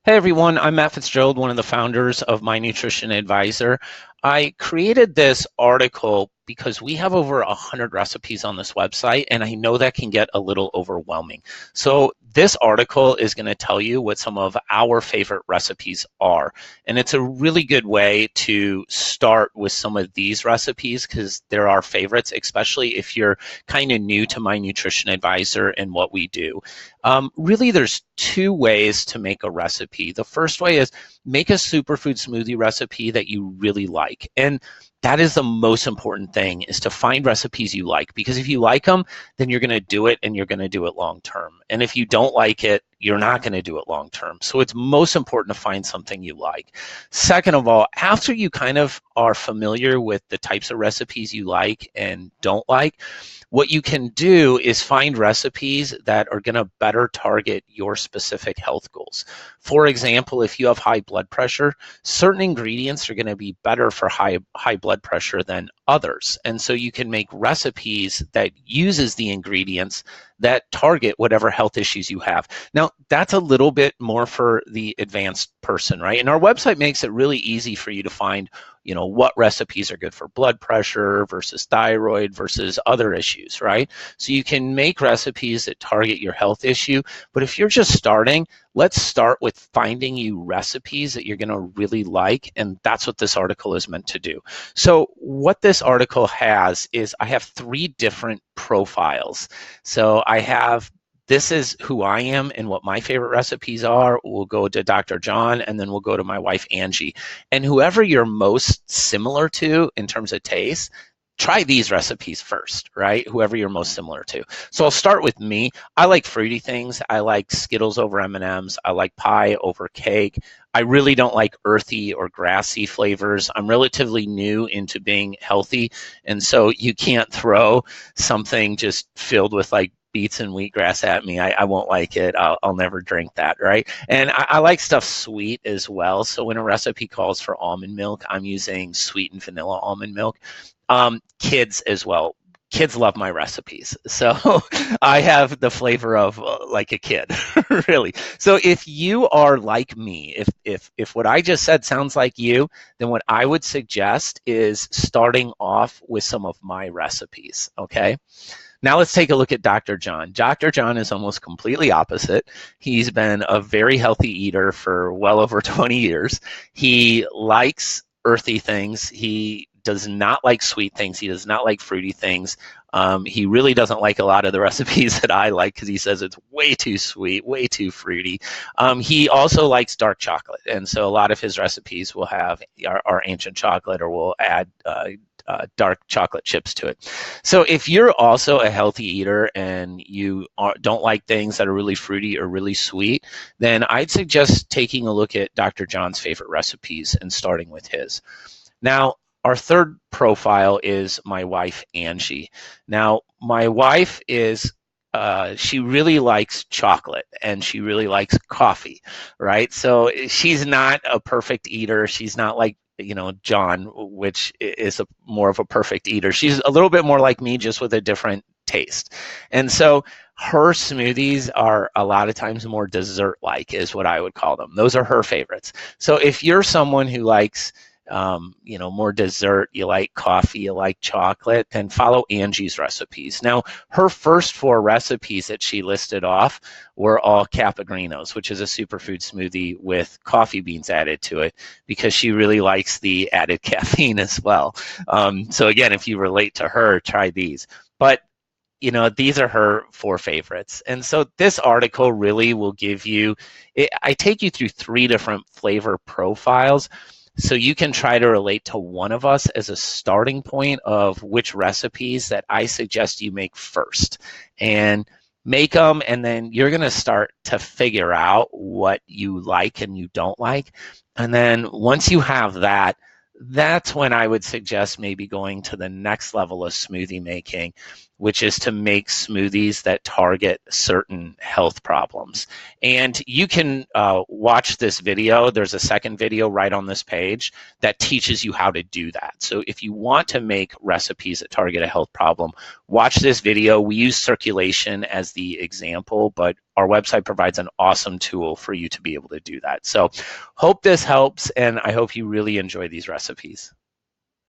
Hey everyone, I'm Matt Fitzgerald, one of the founders of My Nutrition Advisor. I created this article because we have over 100 recipes on this website, and I know that can get a little overwhelming. So this article is going to tell you what some of our favorite recipes are. And it's a really good way to start with some of these recipes because they're our favorites, especially if you're kind of new to My Nutrition Advisor and what we do. Really, there's two ways to make a recipe. The first way is make a superfood smoothie recipe that you really like. And that is the most important thing, is to find recipes you like, because if you like them, then you're going to do it and you're going to do it long term. And if you don't like it, you're not going to do it long term. So it's most important to find something you like. Second of all, after you kind of are familiar with the types of recipes you like and don't like, what you can do is find recipes that are going to better target your specific health goals. For example, if you have high blood pressure, certain ingredients are going to be better for high blood pressure than others. And so you can make recipes that uses the ingredients that target whatever health issues you have. Now, that's a little bit more for the advanced person, right? And our website makes it really easy for you to find, what recipes are good for blood pressure versus thyroid versus other issues, right? So you can make recipes that target your health issue. But if you're just starting, let's start with finding you recipes that you're going to really like. And that's what this article is meant to do. So what this article has is I have 3 different profiles. So this is who I am and what my favorite recipes are. We'll go to Dr. John, and then we'll go to my wife, Angie. And whoever you're most similar to in terms of taste, try these recipes first, right? Whoever you're most similar to. So I'll start with me. I like fruity things. I like Skittles over M&Ms. I like pie over cake. I really don't like earthy or grassy flavors. I'm relatively new into being healthy, and so you can't throw something just filled with like beets and wheatgrass at me. I won't like it. I'll never drink that, right? And I like stuff sweet as well. So when a recipe calls for almond milk, I'm using sweetened vanilla almond milk. Kids as well. Kids love my recipes. So I have the flavor of like a kid, really. So if you are like me, if what I just said sounds like you, then what I would suggest is starting off with some of my recipes, okay? Now let's take a look at Dr. John. Dr. John is almost completely opposite. He's been a very healthy eater for well over 20 years. He likes earthy things. He does not like sweet things. He does not like fruity things. He really doesn't like a lot of the recipes that I like because he says it's way too sweet, way too fruity. He also likes dark chocolate, and so a lot of his recipes will have our ancient chocolate, or will add dark chocolate chips to it. So if you're also a healthy eater and you don't like things that are really fruity or really sweet, then I'd suggest taking a look at Dr. John's favorite recipes and starting with his. Now, our third profile is my wife, Angie. Now, my wife is she really likes chocolate and she really likes coffee, right? So she's not a perfect eater. She's not like John, which is more of a perfect eater. She's a little bit more like me, just with a different taste. And so her smoothies are a lot of times more dessert-like, is what I would call them. Those are her favorites. So if you're someone who likes more dessert, you like coffee, you like chocolate, then follow Angie's recipes. Now, her first 4 recipes that she listed off were all Capagrinos, which is a superfood smoothie with coffee beans added to it, because she really likes the added caffeine as well. So again, if you relate to her, try these. But these are her 4 favorites. And so this article really will give you, I take you through 3 different flavor profiles, so you can try to relate to one of us as a starting point of which recipes that I suggest you make first. And make them, and then you're going to start to figure out what you like and you don't like. And then once you have that, that's when I would suggest maybe going to the next level of smoothie making. which is to make smoothies that target certain health problems. And you can watch this video. There's a second video right on this page that teaches you how to do that. So if you want to make recipes that target a health problem, watch this video. We use circulation as the example, but our website provides an awesome tool for you to be able to do that. So hope this helps, and I hope you really enjoy these recipes.